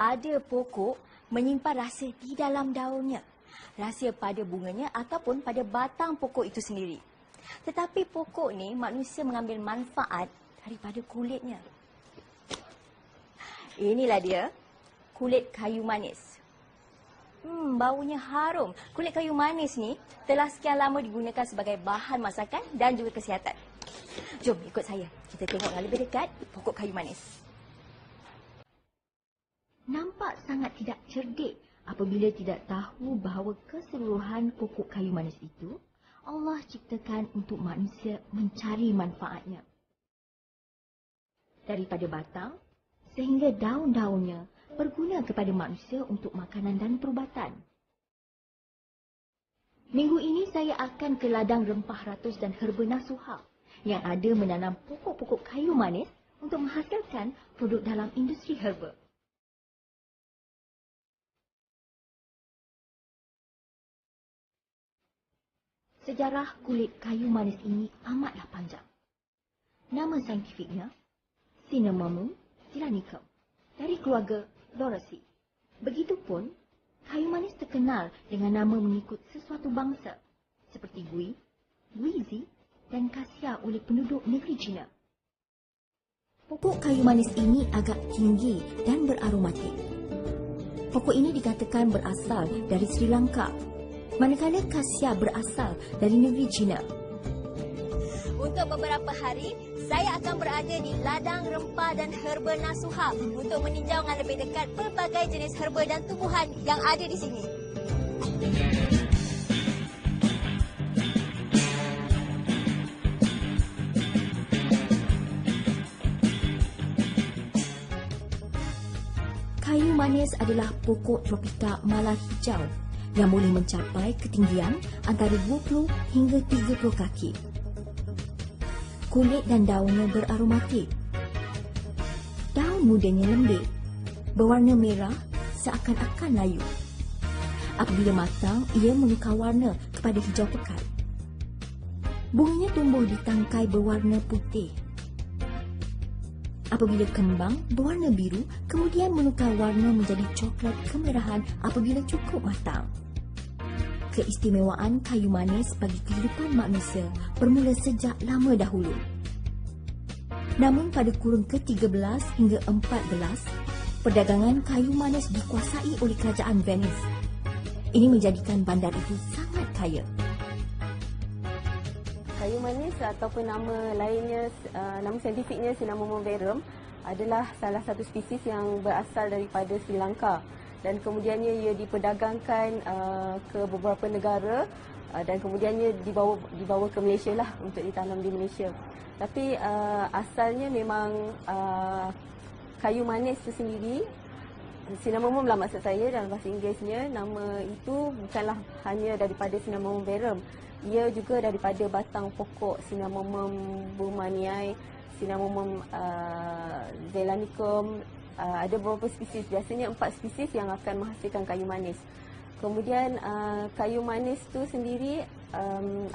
ada pokok menyimpan rahsia di dalam daunnya. Rahsia pada bunganya ataupun pada batang pokok itu sendiri. Tetapi pokok ni manusia mengambil manfaat daripada kulitnya. Inilah dia, kulit kayu manis. Baunya harum. Kulit kayu manis ni telah sekian lama digunakan sebagai bahan masakan dan juga kesihatan. Jom ikut saya. Kita tengok dengan lebih dekat pokok kayu manis. Nampak sangat tidak cerdik apabila tidak tahu bahawa keseluruhan pokok kayu manis itu Allah ciptakan untuk manusia mencari manfaatnya. Daripada batang sehingga daun-daunnya berguna kepada manusia untuk makanan dan perubatan. Minggu ini saya akan ke ladang rempah ratus dan herba nasuha yang ada menanam pokok-pokok kayu manis untuk menghasilkan produk dalam industri herba. Sejarah kulit kayu manis ini amatlah panjang. Nama saintifiknya Cinnamomum gelanicum dari keluarga Lauraceae. Begitupun, kayu manis terkenal dengan nama mengikut sesuatu bangsa seperti Gui, Guizi dan Cassia oleh penduduk negeri China. Pokok kayu manis ini agak tinggi dan beraromatik. Pokok ini dikatakan berasal dari Sri Lanka, manakala Cassia berasal dari negeri China. Untuk beberapa hari, saya akan berada di ladang rempah dan herba nasuha untuk meninjau dengan lebih dekat pelbagai jenis herba dan tumbuhan yang ada di sini. Kayu manis adalah pokok tropika malah hijau yang boleh mencapai ketinggian antara 20 hingga 30 kaki. Kulit dan daunnya beraromatik. Daun mudanya lembik, berwarna merah seakan-akan layu. Apabila matang, ia menukar warna kepada hijau pekat. Bunganya tumbuh di tangkai berwarna putih. Apabila kembang, berwarna biru, kemudian menukar warna menjadi coklat kemerahan apabila cukup matang. Keistimewaan kayu manis bagi kehidupan manusia bermula sejak lama dahulu. Namun pada kurun ke-13 hingga 14, perdagangan kayu manis dikuasai oleh kerajaan Venice. Ini menjadikan bandar itu sangat kaya. Kayu manis ataupun nama lainnya, nama saintifiknya Cinnamomum verum adalah salah satu spesies yang berasal daripada Sri Lanka. Dan kemudiannya ia diperdagangkan ke beberapa negara dan kemudiannya dibawa ke Malaysia lah untuk ditanam di Malaysia. Tapi asalnya memang kayu manis itu sendiri, Cinnamomum lah maksud saya dalam bahasa Inggerisnya, nama itu bukanlah hanya daripada Cinnamomum verum. Ia juga daripada batang pokok Cinnamomum burmannii, Cinnamomum gelanicum. Ada beberapa spesies, biasanya 4 spesies yang akan menghasilkan kayu manis. Kemudian kayu manis itu sendiri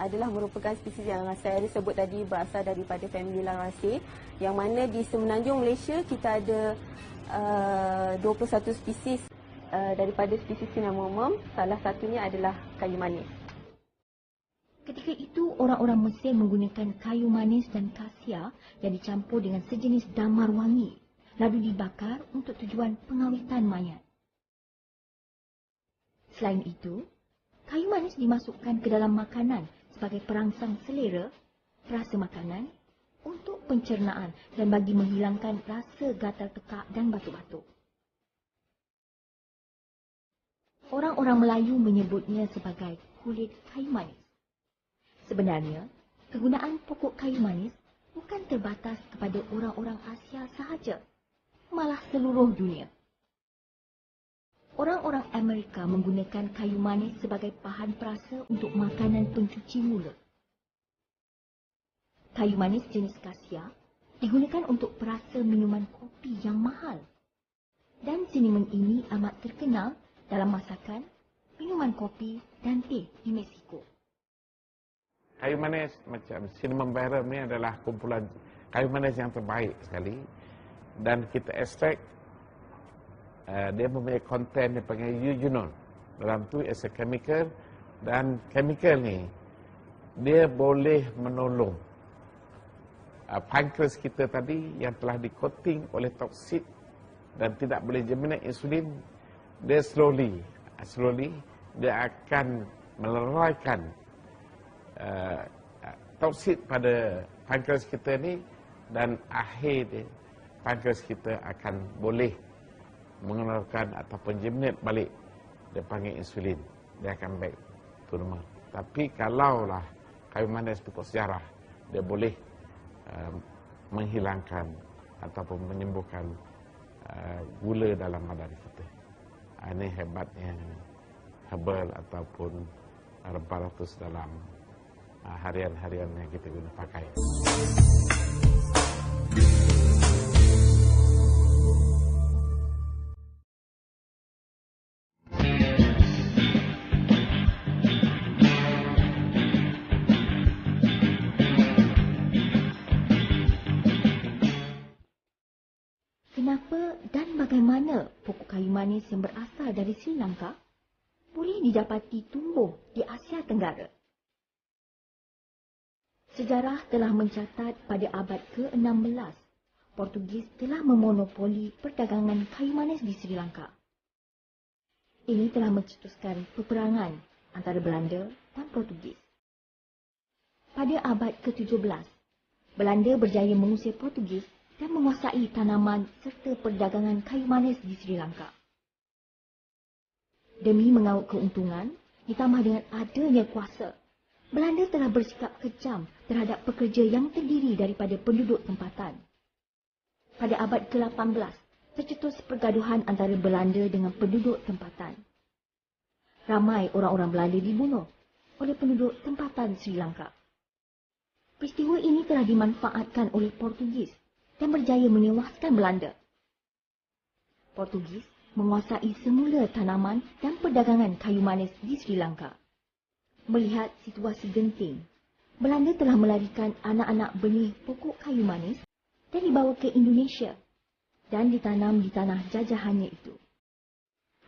adalah merupakan spesies yang saya ada sebut tadi berasal daripada famili Lauraceae, yang mana di semenanjung Malaysia kita ada 21 spesies daripada spesies Cinnamomum, salah satunya adalah kayu manis. Ketika itu, orang-orang Mesir menggunakan kayu manis dan kasia yang dicampur dengan sejenis damar wangi, lalu dibakar untuk tujuan pengawitan mayat. Selain itu, kayu manis dimasukkan ke dalam makanan sebagai perangsang selera, rasa makanan, untuk pencernaan dan bagi menghilangkan rasa gatal tekak dan batuk-batuk. Orang-orang Melayu menyebutnya sebagai kulit kayu manis. Sebenarnya, kegunaan pokok kayu manis bukan terbatas kepada orang-orang Asia sahaja, malah seluruh dunia. Orang-orang Amerika menggunakan kayu manis sebagai bahan perasa untuk makanan pencuci mulut. Kayu manis jenis kasia digunakan untuk perasa minuman kopi yang mahal. Dan siniman ini amat terkenal dalam masakan, minuman kopi dan teh di Meksiko. Kayu manis macam Cinnamomum verum ni adalah kumpulan kayu manis yang terbaik sekali. Dan kita ekstrak dia mempunyai konten yang panggil eugenol. Dalam tu is a chemical, dan chemical ni dia boleh menolong pankreas kita tadi yang telah di-coating oleh toksid dan tidak boleh germinate insulin. Dia slowly dia akan meleraikan toksid pada pankreas kita ni, dan akhir dia pankreas kita akan boleh mengeluarkan ataupun germinate balik. Dia panggil insulin, dia akan back to normal. Tapi kalaulah kayu manis pokok sejarah, dia boleh menghilangkan ataupun menyembuhkan gula dalam badan kita. Ini hebatnya herbal ataupun rempah ratus dalam harian-harian yang kita guna pakai. Kenapa dan bagaimana pokok kayu manis yang berasal dari Sri Lanka boleh didapati tumbuh di Asia Tenggara? Sejarah telah mencatat pada abad ke-16, Portugis telah memonopoli perdagangan kayu manis di Sri Lanka. Ini telah mencetuskan peperangan antara Belanda dan Portugis. Pada abad ke-17, Belanda berjaya mengusir Portugis dan menguasai tanaman serta perdagangan kayu manis di Sri Lanka. Demi mengaut keuntungan, ditambah dengan adanya kuasa, Belanda telah bersikap kejam terhadap pekerja yang terdiri daripada penduduk tempatan. Pada abad ke-18, tercetus pergaduhan antara Belanda dengan penduduk tempatan. Ramai orang-orang Belanda dibunuh oleh penduduk tempatan Sri Lanka. Peristiwa ini telah dimanfaatkan oleh Portugis dan berjaya menewaskan Belanda. Portugis menguasai semula tanaman dan perdagangan kayu manis di Sri Lanka. Melihat situasi genting, Belanda telah melarikan anak-anak benih pokok kayu manis dan dibawa ke Indonesia dan ditanam di tanah jajahannya itu.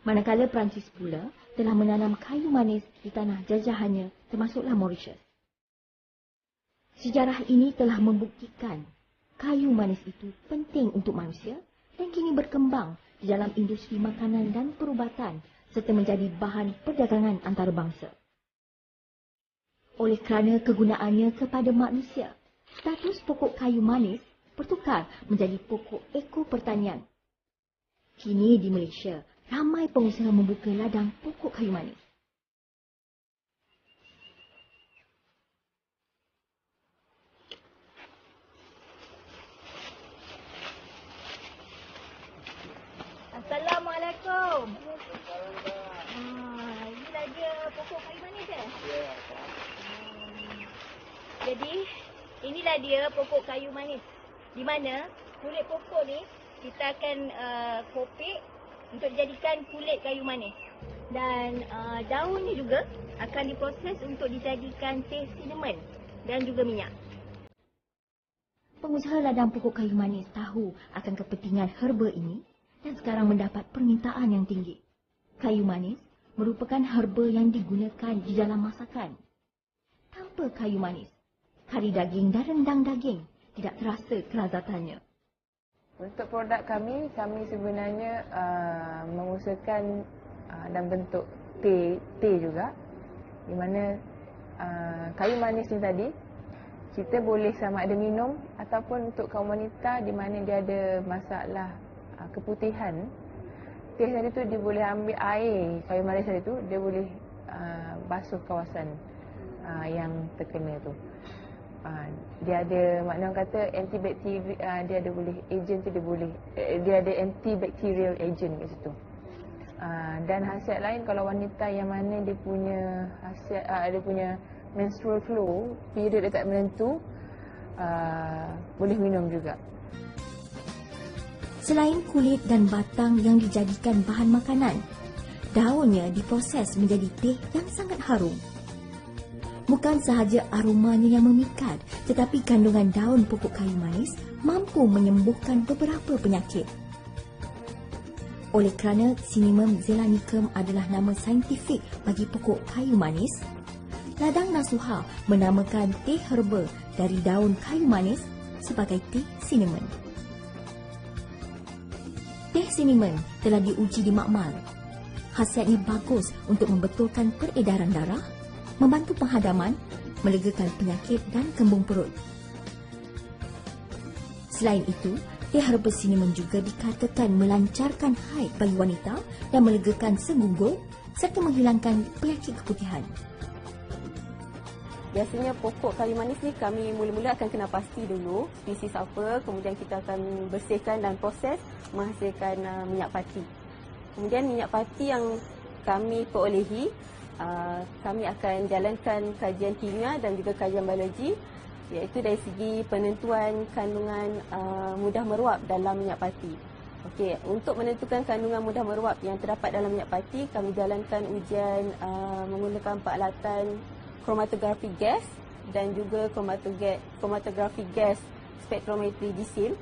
Manakala Perancis pula telah menanam kayu manis di tanah jajahannya, termasuklah Mauritius. Sejarah ini telah membuktikan kayu manis itu penting untuk manusia dan kini berkembang di dalam industri makanan dan perubatan serta menjadi bahan perdagangan antarabangsa. Oleh kerana kegunaannya kepada manusia, status pokok kayu manis bertukar menjadi pokok ekopertanian. Kini di Malaysia, ramai pengusaha membuka ladang pokok kayu manis. Assalamualaikum. Inilah dia pokok kayu manis ke? Ya. Jadi, inilah dia pokok kayu manis. Di mana kulit pokok ni kita akan kopek untuk dijadikan kulit kayu manis. Dan daunnya juga akan diproses untuk dijadikan teh cinnamon dan juga minyak. Pengusaha ladang pokok kayu manis tahu akan kepentingan herba ini dan sekarang mendapat permintaan yang tinggi. Kayu manis merupakan herba yang digunakan di dalam masakan. Tanpa kayu manis, kari daging dan rendang daging tidak terasa kelazatannya. Untuk produk kami sebenarnya mengusahakan dalam bentuk teh juga, di mana kayu manis ni tadi kita boleh sama ada minum ataupun untuk kaum wanita di mana dia ada masalah keputihan. Teh tadi tu dia boleh ambil air kayu manis tadi tu, dia boleh basuh kawasan yang terkena tu. Dia ada makna orang kata antibakterial, dia ada boleh agent tu, dia ada antibacterial agent kat situ. Dan khasiat lain kalau wanita yang mana dia punya khasiat dia punya menstrual flow, period dekat menentu, boleh minum juga. Selain kulit dan batang yang dijadikan bahan makanan, daunnya diproses menjadi teh yang sangat harum. Bukan sahaja aromanya yang memikat, tetapi kandungan daun pokok kayu manis mampu menyembuhkan beberapa penyakit. Oleh kerana Cinnamon zelanicum adalah nama saintifik bagi pokok kayu manis, ladang Nasuha menamakan teh herba dari daun kayu manis sebagai teh cinnamon. Teh cinnamon telah diuji di makmal. Khasiatnya bagus untuk membetulkan peredaran darah, membantu penghadaman, melegakan penyakit dan kembung perut. Selain itu, teh herba cinnamon juga dikatakan melancarkan haid bagi wanita dan melegakan segugur serta menghilangkan penyakit keputihan. Biasanya pokok kayu manis ni kami mula-mula akan kena pasti dulu spesies apa, kemudian kita akan bersihkan dan proses menghasilkan minyak pati. Kemudian minyak pati yang kami perolehi, kami akan jalankan kajian kimia dan juga kajian biologi, iaitu dari segi penentuan kandungan mudah meruap dalam minyak pati. Okey, untuk menentukan kandungan mudah meruap yang terdapat dalam minyak pati, kami jalankan ujian menggunakan peralatan kromatografi gas dan juga kromatografi gas spektrometri GC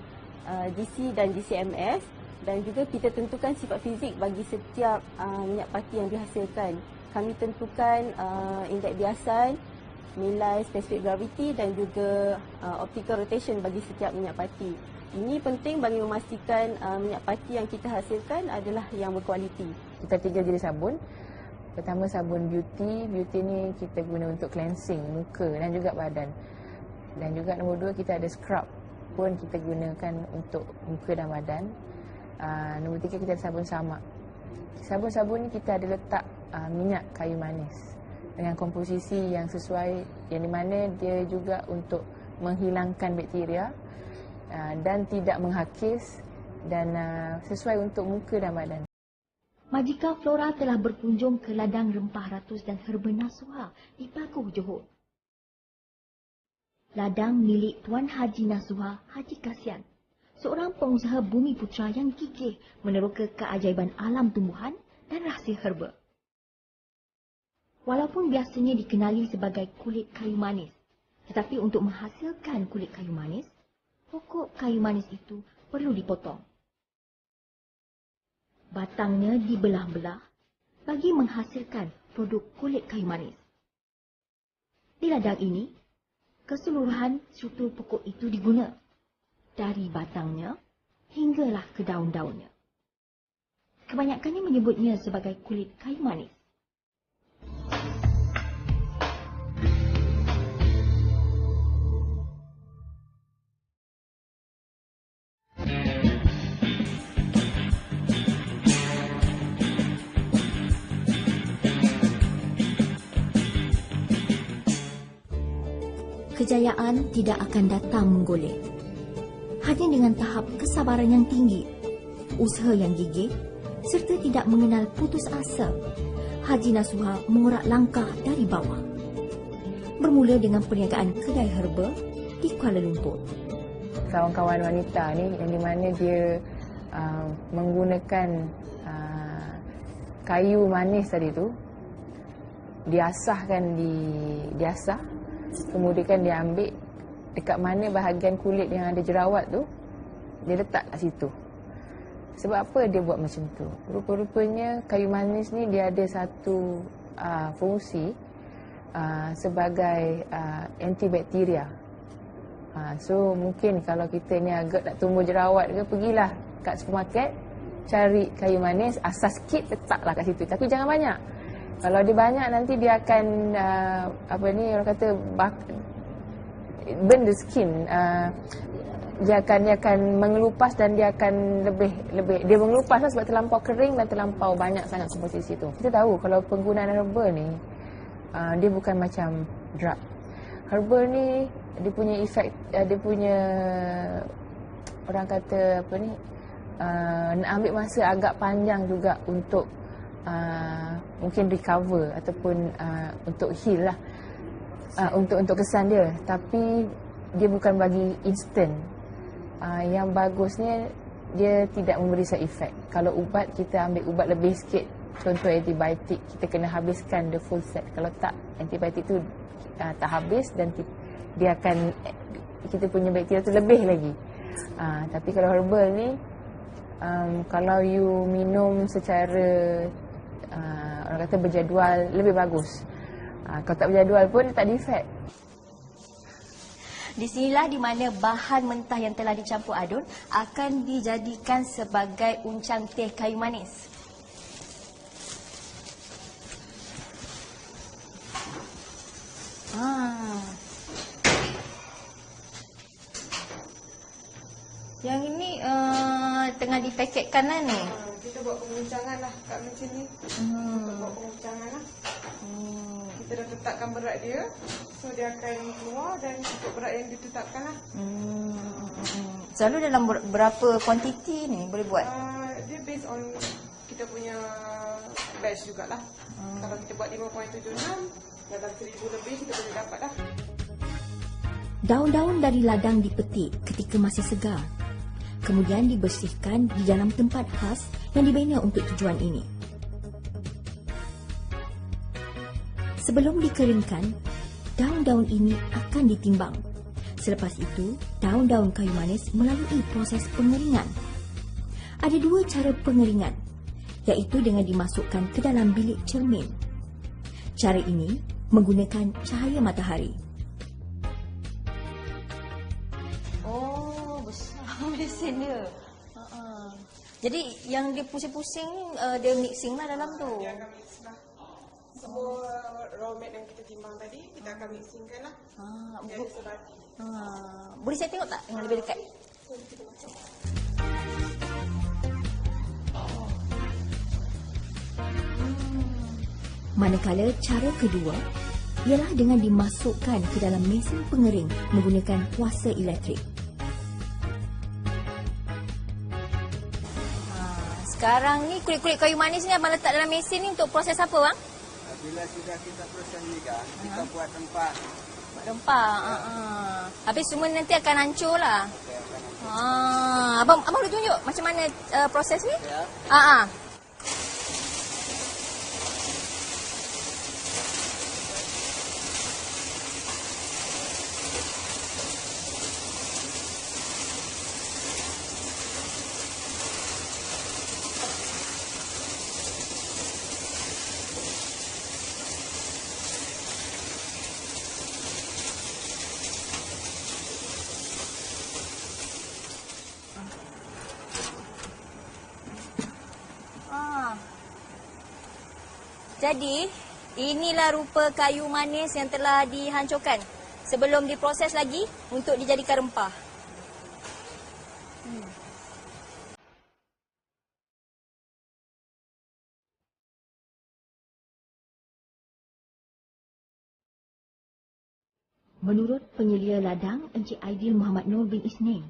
dan GCMS, dan juga kita tentukan sifat fizik bagi setiap minyak pati yang dihasilkan. Kami tentukan indeks biasan, nilai specific gravity dan juga optical rotation bagi setiap minyak pati. Ini penting bagi memastikan minyak pati yang kita hasilkan adalah yang berkualiti. Kita 3 jenis sabun. Pertama, sabun beauty. Beauty ni kita guna untuk cleansing muka dan juga badan. Dan juga nombor 2, kita ada scrub pun kita gunakan untuk muka dan badan. Nombor 3, kita ada sabun samak. Sabun-sabun ni kita ada letak minyak kayu manis dengan komposisi yang sesuai, yang di mana dia juga untuk menghilangkan bakteria dan tidak menghakis dan sesuai untuk muka dan badan. Majika Flora telah berkunjung ke ladang rempah ratus dan herba Nasuha di Pakuh, Johor. Ladang milik Tuan Haji Nasuha Haji Kasian, seorang pengusaha bumi putra yang gigih meneroka keajaiban alam tumbuhan dan rahsia herba. Walaupun biasanya dikenali sebagai kulit kayu manis, tetapi untuk menghasilkan kulit kayu manis, pokok kayu manis itu perlu dipotong. Batangnya dibelah-belah bagi menghasilkan produk kulit kayu manis. Di ladang ini, keseluruhan struktur pokok itu diguna, dari batangnya hinggalah ke daun-daunnya. Kebanyakannya menyebutnya sebagai kulit kayu manis. Kejayaan tidak akan datang menggolek. Hanya dengan tahap kesabaran yang tinggi, usaha yang gigih, serta tidak mengenal putus asa, Haji Nasuha mengorak langkah dari bawah. Bermula dengan perniagaan kedai herba di Kuala Lumpur. Kawan-kawan wanita ni yang di mana dia menggunakan kayu manis tadi tu, diasahkan, diasah, kemudian dia ambil dekat mana bahagian kulit yang ada jerawat tu, dia letak kat situ. Sebab apa dia buat macam tu? Rupa-rupanya kayu manis ni dia ada satu fungsi sebagai antibakteria. So mungkin kalau kita ni agak nak tumbuh jerawat ke, pergilah kat supermarket, cari kayu manis, asas sikit, letaklah kat situ. Tapi jangan banyak. Kalau dia banyak nanti dia akan orang kata burn the skin. Dia akan mengelupas dan dia akan lebih dia mengelupas sebab terlampau kering dan terlampau banyak sangat komposisi tu. Kita tahu kalau penggunaan herba ni dia bukan macam drug. Herba ni dia punya efek, dia punya orang kata nak ambil masa agak panjang juga untuk mungkin recover ataupun untuk heal lah, untuk kesan dia. Tapi dia bukan bagi instant. Yang bagusnya dia tidak memberi side effect. Kalau ubat, kita ambil ubat lebih sikit. Contoh antibiotik, kita kena habiskan the full set. Kalau tak, antibiotik tu tak habis dan kita punya bakteria tu lebih lagi. Tapi kalau herbal ni Kalau you minum secara orang kata berjadual, lebih bagus. Kalau tak berjadual pun tak ada efek. Di sinilah di mana bahan mentah yang telah dicampur adun akan dijadikan sebagai uncang teh kayu manis. Yang ini tengah dipaketkan lah ni. Kita buat penguncangan lah kat macam ni. Kita buat penguncangan lah. Kita dah letakkan berat dia. So dia akan keluar dan ikut berat yang ditetapkan lah. Selalu dalam berapa kuantiti ni boleh buat? Dia based on kita punya batch jugalah. Kalau kita buat 5.76, dalam 1,000 lebih kita boleh dapat lah. Daun-daun dari ladang dipetik ketika masih segar. Kemudian dibersihkan di dalam tempat khas yang dibina untuk tujuan ini. Sebelum dikeringkan, daun-daun ini akan ditimbang. Selepas itu, daun-daun kayu manis melalui proses pengeringan. Ada dua cara pengeringan, iaitu dengan dimasukkan ke dalam bilik cermin. Cara ini menggunakan cahaya matahari. Oh, besar mesin dia. Jadi yang dia pusing-pusing ni dia mixing lah dalam tu. Dia akan mix lah. Semua raw mat yang kita timbang tadi, kita akan mixingkan lah. Dia ada sebati. Boleh saya tengok tak yang lebih dekat? Manakala cara kedua ialah dengan dimasukkan ke dalam mesin pengering menggunakan kuasa elektrik. Sekarang ni kulit-kulit kayu manis ni abang letak dalam mesin ni untuk proses apa bang? Bila sudah kita proses ni kan, kita buat rempah. Rempah. Habis semua nanti akan hancur lah. Abang boleh tunjuk macam mana proses ni? Ya. Jadi, inilah rupa kayu manis yang telah dihancurkan sebelum diproses lagi untuk dijadikan rempah. Menurut penyelia ladang Encik Aidil Muhammad Nur bin Isnin,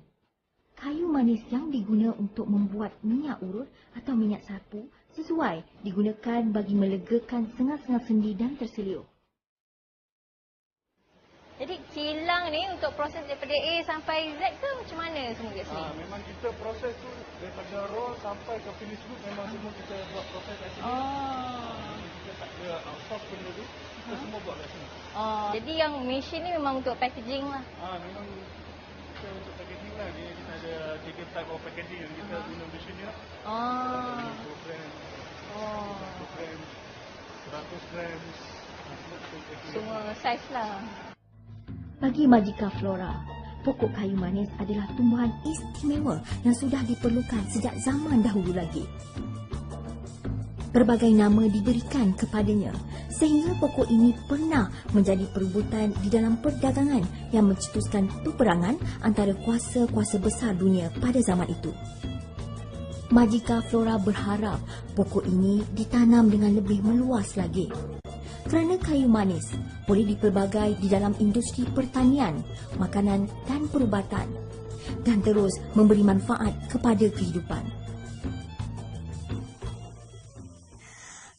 kayu manis yang diguna untuk membuat minyak urut atau minyak sapu sesuai digunakan bagi melegakan sengat-sengat sendi dan terseliuk. Jadi kilang ni untuk proses daripada A sampai Z ke macam mana semua kat sini? Memang kita proses tu daripada raw sampai ke finish good memang semua kita buat proses kat sini. Kita tak ada outsource benda tu, kita semua buat kat sini. Jadi yang mesin ni memang untuk packaging lah. Memang kita untuk packaging lah. Kita ada 3 type of packaging yang kita guna mesin ni lah. 2 gram, 100 gram, semua saiz lah. Bagi Majika Flora, pokok kayu manis adalah tumbuhan istimewa yang sudah diperlukan sejak zaman dahulu lagi. Berbagai nama diberikan kepadanya sehingga pokok ini pernah menjadi perebutan di dalam perdagangan yang mencetuskan peperangan antara kuasa-kuasa besar dunia pada zaman itu. Majika Flora berharap pokok ini ditanam dengan lebih meluas lagi. Kerana kayu manis boleh dipelbagai di dalam industri pertanian, makanan dan perubatan dan terus memberi manfaat kepada kehidupan.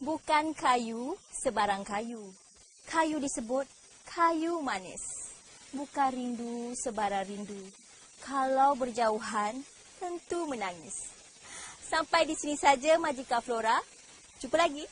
Bukan kayu sebarang kayu. Kayu disebut kayu manis. Bukan rindu sebarang rindu. Kalau berjauhan, tentu menangis. Sampai di sini saja Majika Flora. Jumpa lagi.